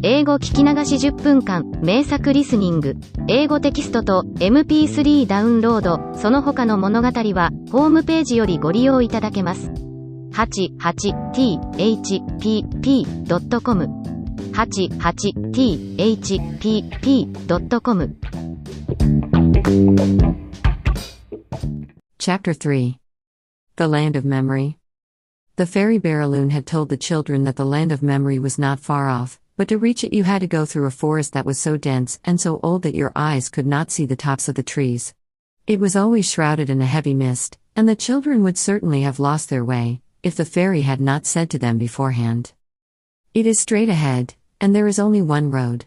英語聞き流し10分間、名作リスニング、英語テキストと MP3 ダウンロード、その他の物語は、ホームページよりご利用いただけます。88thpp.com 88thpp.com Chapter 3 The Land of Memory. The fairy Baraloon had told the children that the land of memory was not far off, but to reach it you had to go through a forest that was so dense and so old that your eyes could not see the tops of the trees. It was always shrouded in a heavy mist, and the children would certainly have lost their way, if the fairy had not said to them beforehand. It is straight ahead, and there is only one road.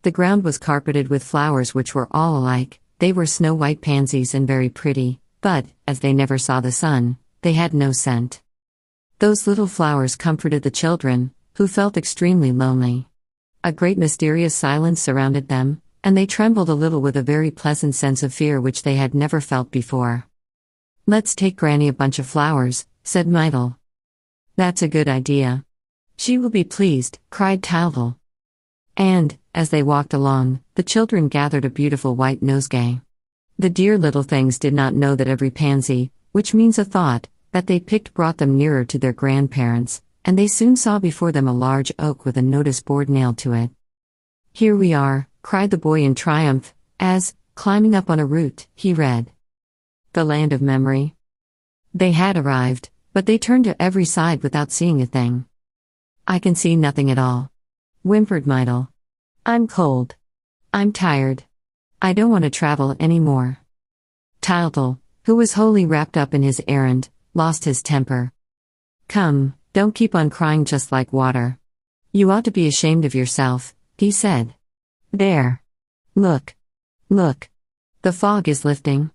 The ground was carpeted with flowers which were all alike. They were snow-white pansies and very pretty, but, as they never saw the sun, they had no scent. Those little flowers comforted the children, who felt extremely lonely. A great mysterious silence surrounded them, and they trembled a little with a very pleasant sense of fear which they had never felt before. "Let's take Granny a bunch of flowers," said Myrtle. "That's a good idea. She will be pleased," cried Towel. And, as they walked along, the children gathered a beautiful white nosegay. The dear little things did not know that every pansy, which means a thought, that they picked brought them nearer to their grandparents, and they soon saw before them a large oak with a notice board nailed to it. "Here we are," cried the boy in triumph, as, climbing up on a root, he read, "The Land of Memory." They had arrived, but they turned to every side without seeing a thing. "I can see nothing at all," whimpered Myrtle. "I'm cold. I'm tired. I don't want to travel any more." Towel, who was wholly wrapped up in his errand, lost his temper. "Come, don't keep on crying just like water. You ought to be ashamed of yourself," he said. "There. Look. Look. The fog is lifting."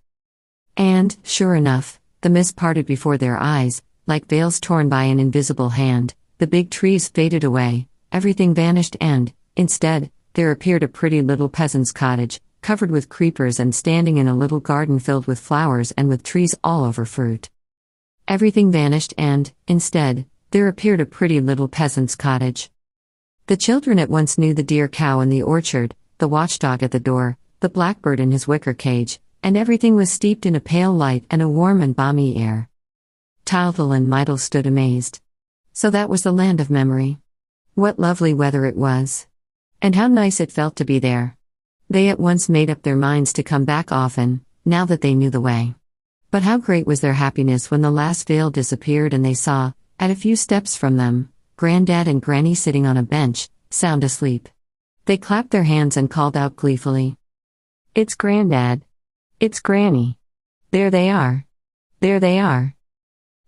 And, sure enough, the mist parted before their eyes, like veils torn by an invisible hand. The big trees faded away, everything vanished and, instead, there appeared a pretty little peasant's cottage, covered with creepers and standing in a little garden filled with flowers and with trees all over fruit. Everything vanished and, instead, there appeared a pretty little peasant's cottage. The children at once knew the dear cow in the orchard, the watchdog at the door, the blackbird in his wicker cage, and everything was steeped in a pale light and a warm and balmy air. Towel and Myrtle stood amazed. So that was the land of memory. What lovely weather it was. And how nice it felt to be there. They at once made up their minds to come back often, now that they knew the way. But how great was their happiness when the last veil disappeared and they saw, at a few steps from them, Granddad and Granny sitting on a bench, sound asleep. They clapped their hands and called out gleefully, "It's Granddad! It's Granny! There they are! There they are!"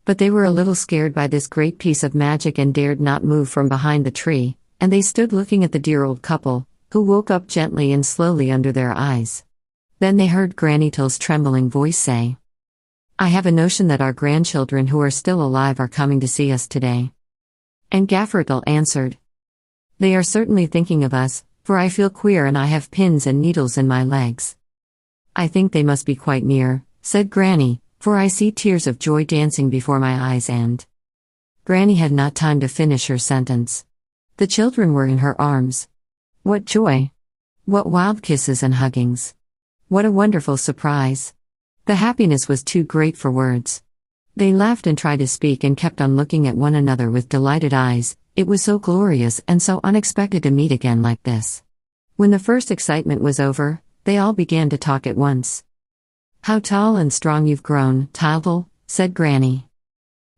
But they were a little scared by this great piece of magic and dared not move from behind the tree, and they stood looking at the dear old couple, who woke up gently and slowly under their eyes. Then they heard Granny Till's trembling voice say, "I have a notion that our grandchildren who are still alive are coming to see us today." And Gaffertle answered, "They are certainly thinking of us, for I feel queer and I have pins and needles in my legs." "I think they must be quite near," said Granny, "for I see tears of joy dancing before my eyes and—" Granny had not time to finish her sentence. The children were in her arms. What joy! What wild kisses and huggings! What a wonderful surprise! The happiness was too great for words. They laughed and tried to speak and kept on looking at one another with delighted eyes. It was so glorious and so unexpected to meet again like this. When the first excitement was over, they all began to talk at once. "How tall and strong you've grown, Towel," said Granny.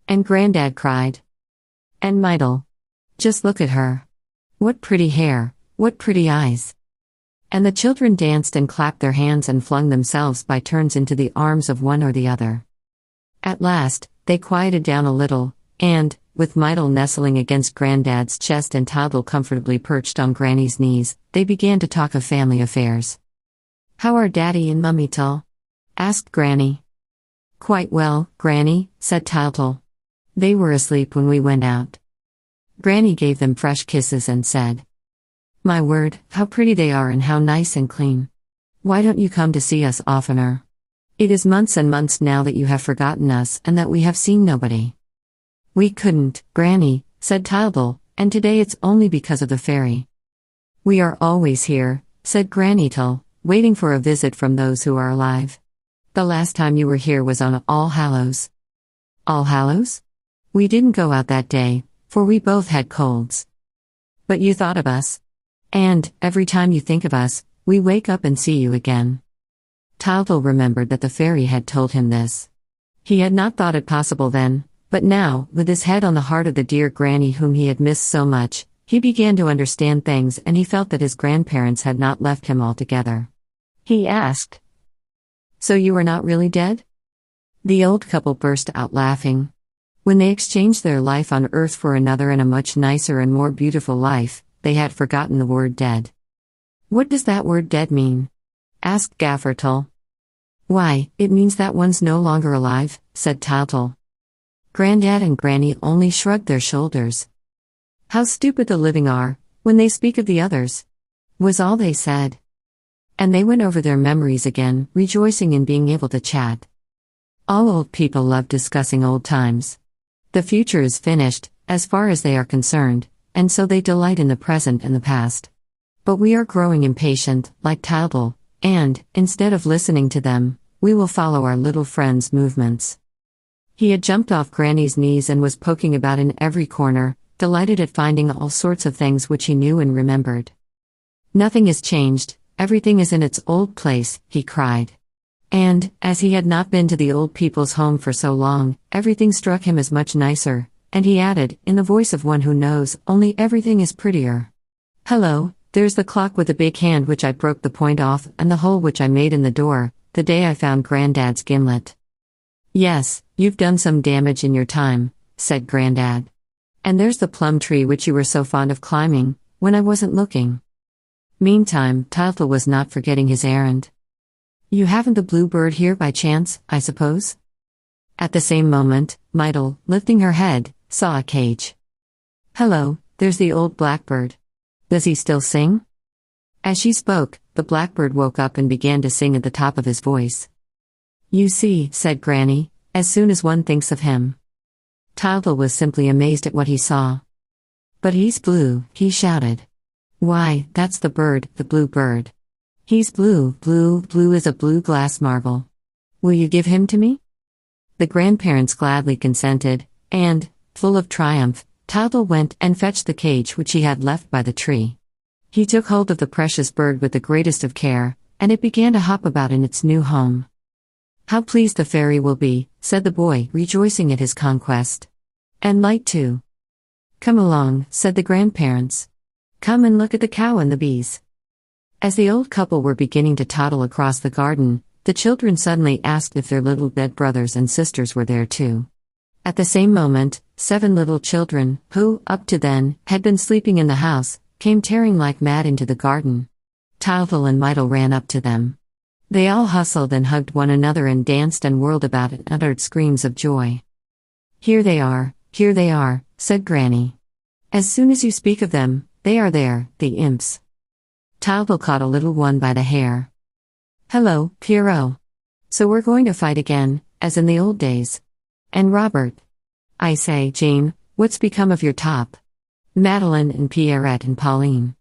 And Granddad cried, "And Myrtle. Just look at her. What pretty hair, what pretty eyes." And the children danced and clapped their hands and flung themselves by turns into the arms of one or the other. At last, they quieted down a little, and, with Myrtle nestling against Granddad's chest and Towel comfortably perched on Granny's knees, they began to talk of family affairs. "How are Daddy and Mummy Tull?" asked Granny. "Quite well, Granny," said Towel. "They were asleep when we went out." Granny gave them fresh kisses and said, "My word, how pretty they are and how nice and clean. Why don't you come to see us oftener? It is months and months now that you have forgotten us and that we have seen nobody." "We couldn't, Granny," said Towel, "and today it's only because of the fairy. We are always here, said Granny Tull, waiting for a visit from those who are alive. The last time you were here was on All Hallows. All Hallows? We didn't go out that day, for we both had colds. But you thought of us. And, every time you think of us, we wake up and see you again. Tyltyl remembered that the fairy had told him this. He had not thought it possible then, but now, with his head on the heart of the dear granny whom he had missed so much, he began to understand things and he felt that his grandparents had not left him altogether. He asked, "So you are not really dead?" The old couple burst out laughing. When they exchanged their life on earth for another and a much nicer and more beautiful life, they had forgotten the word dead. "What does that word dead mean?" asked Gaffer Tull. "Why, it means that one's no longer alive," said Tyltyl. Grandad and Granny only shrugged their shoulders. "How stupid the living are, when they speak of the others," was all they said. And they went over their memories again, rejoicing in being able to chat. All old people love discussing old times. The future is finished, as far as they are concerned, and so they delight in the present and the past. But we are growing impatient, like Tyltyl, and, instead of listening to them, we will follow our little friend's movements. He had jumped off Granny's knees and was poking about in every corner, delighted at finding all sorts of things which he knew and remembered. "Nothing has changed, everything is in its old place," he cried. And, as he had not been to the old people's home for so long, everything struck him as much nicer, and he added, in the voice of one who knows, only everything is prettier. "Hello, there's the clock with the big hand which I broke the point off and the hole which I made in the door, the day I found Grandad's gimlet." "Yes, you've done some damage in your time," said Grandad. "And there's the plum tree which you were so fond of climbing, when I wasn't looking." Meantime, Tyltyl was not forgetting his errand. "You haven't the bluebird here by chance, I suppose?" At the same moment, Myrtle, lifting her head, saw a cage. "Hello, there's the old blackbird. Does he still sing?" As she spoke, the blackbird woke up and began to sing at the top of his voice. "You see," said Granny, "as soon as one thinks of him." Tyltyl was simply amazed at what he saw. "But he's blue," he shouted. "Why, that's the bird, the blue bird. He's blue, blue, blue as a blue glass marble. Will you give him to me?" The grandparents gladly consented, and, full of triumph, Tyltyl went and fetched the cage which he had left by the tree. He took hold of the precious bird with the greatest of care, and it began to hop about in its new home. "How pleased the fairy will be," said the boy, rejoicing at his conquest. "And light too." "Come along," said the grandparents. "Come and look at the cow and the bees." As the old couple were beginning to toddle across the garden, the children suddenly asked if their little dead brothers and sisters were there too. At the same moment, 7 little children, who, up to then, had been sleeping in the house, came tearing like mad into the garden. Tyltyl and Myrtle ran up to them. They all hustled and hugged one another and danced and whirled about and uttered screams of joy. Here they are," said Granny. "As soon as you speak of them, they are there, the imps." Tyltyl caught a little one by the hair. "Hello, Pierrot. So we're going to fight again, as in the old days. And Robert. I say, Jean, what's become of your top? Madeline and Pierrette and Pauline.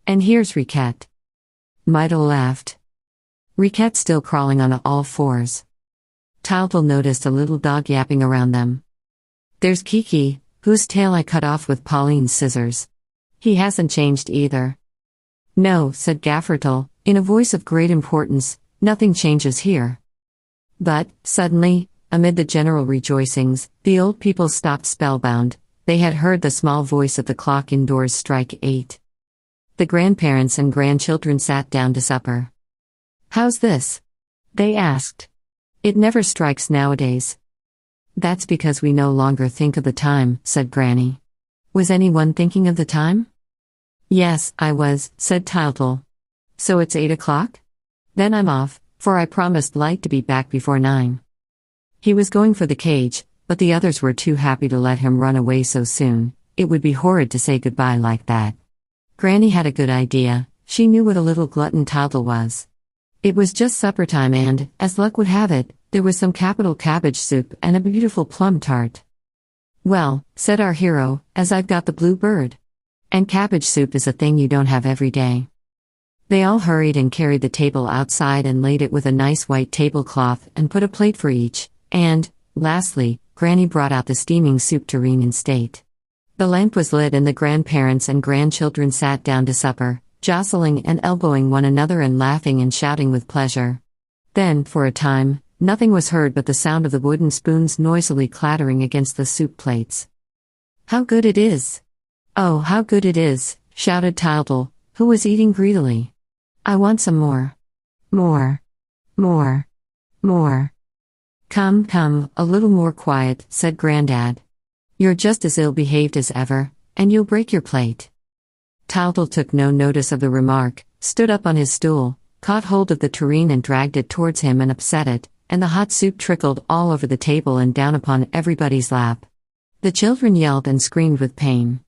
And here's Riquette." Myrtle laughed. Riquette's still crawling on all fours. Tyltyl noticed a little dog yapping around them. "There's Kiki, whose tail I cut off with Pauline's scissors. He hasn't changed either." "No," said Gaffer Tull, in a voice of great importance, "nothing changes here." But, suddenly, amid the general rejoicings, the old people stopped spellbound. They had heard the small voice of the clock indoors strike 8. The grandparents and grandchildren sat down to supper. "How's this?" they asked. "It never strikes nowadays." "That's because we no longer think of the time," said Granny. "Was anyone thinking of the time?" "Yes, I was," said Tyltyl. "So it's 8 o'clock? Then I'm off, for I promised Light to be back before 9. He was going for the cage, but the others were too happy to let him run away so soon. It would be horrid to say goodbye like that. Granny had a good idea. She knew what a little glutton Tyltyl was. It was just supper time and, as luck would have it, there was some capital cabbage soup and a beautiful plum tart. "Well," said our hero, "as I've got the blue bird. And cabbage soup is a thing you don't have every day. They all hurried and carried the table outside and laid it with a nice white tablecloth and put a plate for each, and, lastly, Granny brought out the steaming soup tureen in state. The lamp was lit and the grandparents and grandchildren sat down to supper, jostling and elbowing one another and laughing and shouting with pleasure. Then, for a time, nothing was heard but the sound of the wooden spoons noisily clattering against the soup plates. "How good it is! Oh, how good it is!" shouted Tildel, who was eating greedily. "I want some more. More. More. More." Come, a little more quiet," said Grandad. "You're just as ill-behaved as ever, and you'll break your plate." Tildel took no notice of the remark, stood up on his stool, caught hold of the tureen and dragged it towards him and upset it, and the hot soup trickled all over the table and down upon everybody's lap. The children yelled and screamed with pain.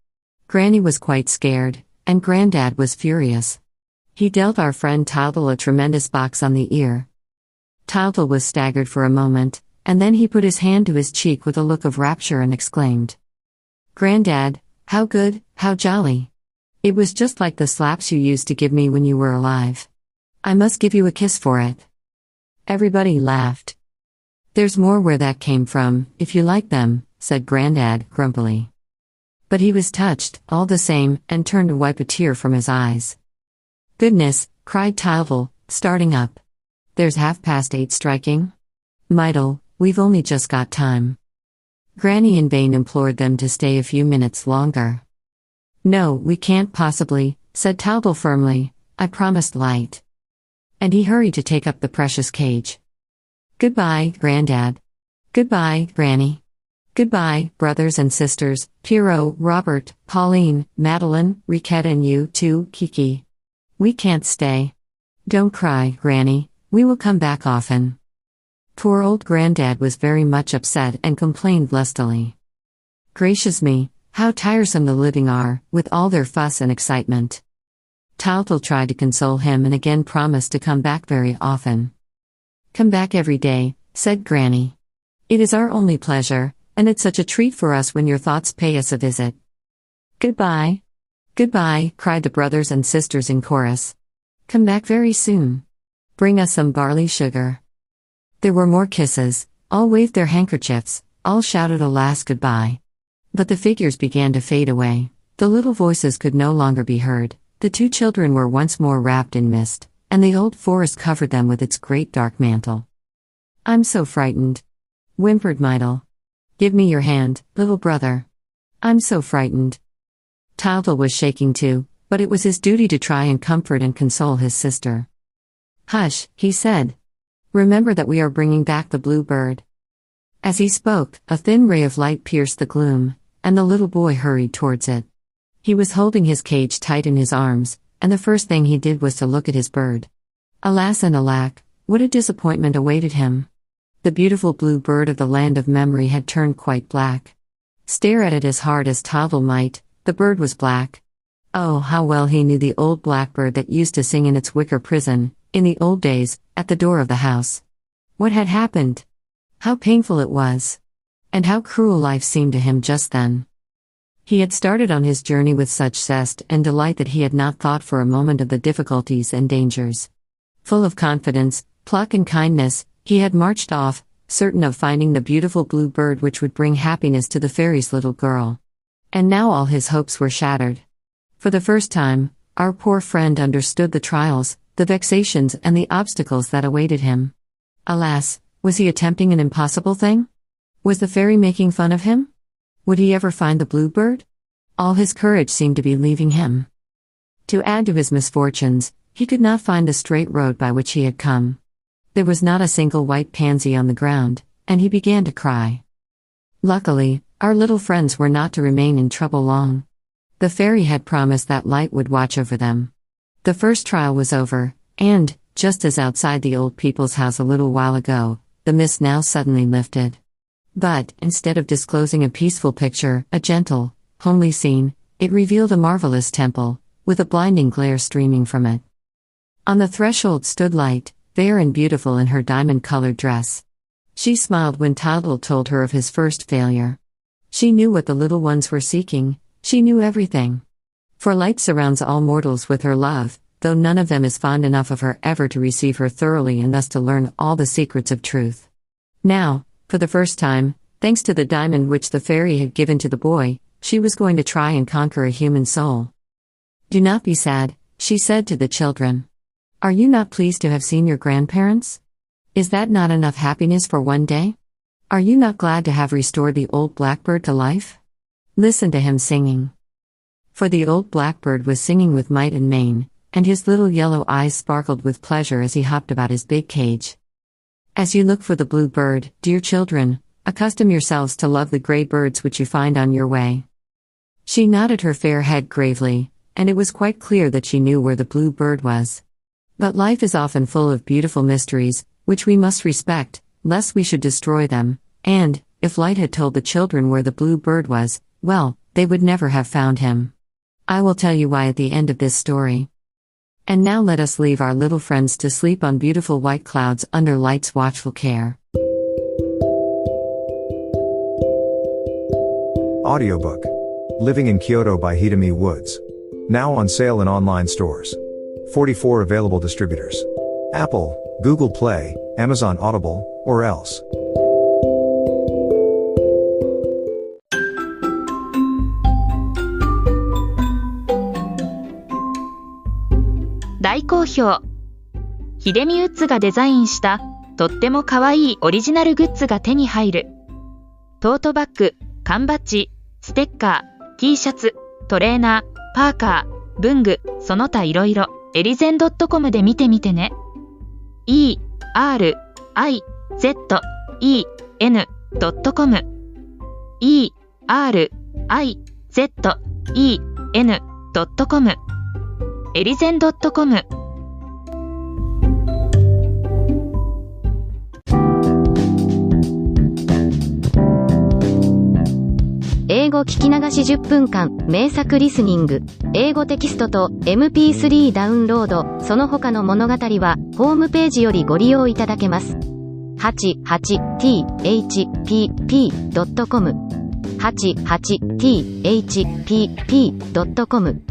Granny was quite scared, and Grandad was furious. He dealt our friend Tildel a tremendous box on the ear. Tildel was staggered for a moment, and then he put his hand to his cheek with a look of rapture and exclaimed, "Grandad, how good, how jolly! It was just like the slaps you used to give me when you were alive. I must give you a kiss for it." Everybody laughed. "There's more where that came from, if you like them," said Grandad, grumpily. But he was touched, all the same, and turned to wipe a tear from his eyes. "Goodness," cried Tildel, starting up. "There's 8:30 striking? Meitel, we've only just got time." Granny in vain implored them to stay a few minutes longer. "No, we can't possibly," said Tildel firmly. "I promised Light." And he hurried to take up the precious cage. "Goodbye, Grandad. Goodbye, Granny. Goodbye, brothers and sisters, Pierrot, Robert, Pauline, Madeline, Riquette and you too, Kiki. We can't stay. Don't cry, Granny, we will come back often." Poor old Grandad was very much upset and complained lustily. "Gracious me, how tiresome the living are, with all their fuss and excitement." Tildel tried to console him and again promised to come back very often. "Come back every day," said Granny. "It is our only pleasure, and it's such a treat for us when your thoughts pay us a visit." "Goodbye. Goodbye," cried the brothers and sisters in chorus. "Come back very soon. Bring us some barley sugar." There were more kisses, all waved their handkerchiefs, all shouted a last goodbye. But the figures began to fade away, the little voices could no longer be heard, the two children were once more wrapped in mist, and the old forest covered them with its great dark mantle. "I'm so frightened," whimpered Meitel. "Give me your hand, little brother. I'm so frightened." Tildel was shaking too, but it was his duty to try and comfort and console his sister. "Hush," he said. "Remember that we are bringing back the blue bird." As he spoke, a thin ray of light pierced the gloom, and the little boy hurried towards it. He was holding his cage tight in his arms, and the first thing he did was to look at his bird. Alas and alack, what a disappointment awaited him! The beautiful blue bird of the land of memory had turned quite black. Stare at it as hard as Tildel might, the bird was black. Oh, how well he knew the old blackbird that used to sing in its wicker prison, in the old days, at the door of the house. What had happened? How painful it was! And how cruel life seemed to him just then. He had started on his journey with such zest and delight that he had not thought for a moment of the difficulties and dangers. Full of confidence, pluck and kindness, he had marched off, certain of finding the beautiful blue bird which would bring happiness to the fairy's little girl. And now all his hopes were shattered. For the first time, our poor friend understood the trials, the vexations and the obstacles that awaited him. Alas, was he attempting an impossible thing? Was the fairy making fun of him? Would he ever find the blue bird? All his courage seemed to be leaving him. To add to his misfortunes, he could not find the straight road by which he had come. There was not a single white pansy on the ground, and he began to cry. Luckily, our little friends were not to remain in trouble long. The fairy had promised that Light would watch over them. The first trial was over, and, just as outside the old people's house a little while ago, the mist now suddenly lifted. But, instead of disclosing a peaceful picture, a gentle, homely scene, it revealed a marvelous temple, with a blinding glare streaming from it. On the threshold stood Light, fair and beautiful in her diamond-colored dress. She smiled when Tildel told her of his first failure. She knew what the little ones were seeking, she knew everything. For light surrounds all mortals with her love, though none of them is fond enough of her ever to receive her thoroughly and thus to learn all the secrets of truth. Now, for the first time, thanks to the diamond which the fairy had given to the boy, she was going to try and conquer a human soul. "Do not be sad," she said to the children. "Are you not pleased to have seen your grandparents? Is that not enough happiness for one day? Are you not glad to have restored the old blackbird to life? Listen to him singing." For the old blackbird was singing with might and main, and his little yellow eyes sparkled with pleasure as he hopped about his big cage. As you look for the blue bird, dear children, accustom yourselves to love the gray birds which you find on your way. She nodded her fair head gravely, and it was quite clear that she knew where the blue bird was. But life is often full of beautiful mysteries, which we must respect, lest we should destroy them, and, if Light had told the children where the blue bird was, well, they would never have found him. I will tell you why at the end of this story. And now let us leave our little friends to sleep on beautiful white clouds under Light's watchful care. Audiobook. Living in Kyoto by Hidemi Woods. Now on sale in online stores. 44 available distributors. Apple, Google Play, Amazon Audible, or else. 大好評。ヒデミウッズがデザインしたとっても可愛いオリジナルグッズが手に入る。トートバッグ、缶バッジ、ステッカー、T シャツ、トレーナー、パーカー、文具、その他いろいろ、エリゼン .com で見てみてね。erizen.com erizen.com エリゼン .com。 英語聞き流し10分間名作リスニング。英語テキストと MP3 ダウンロード、その他の物語はホームページよりご利用いただけます。88thpp.com 88thpp.com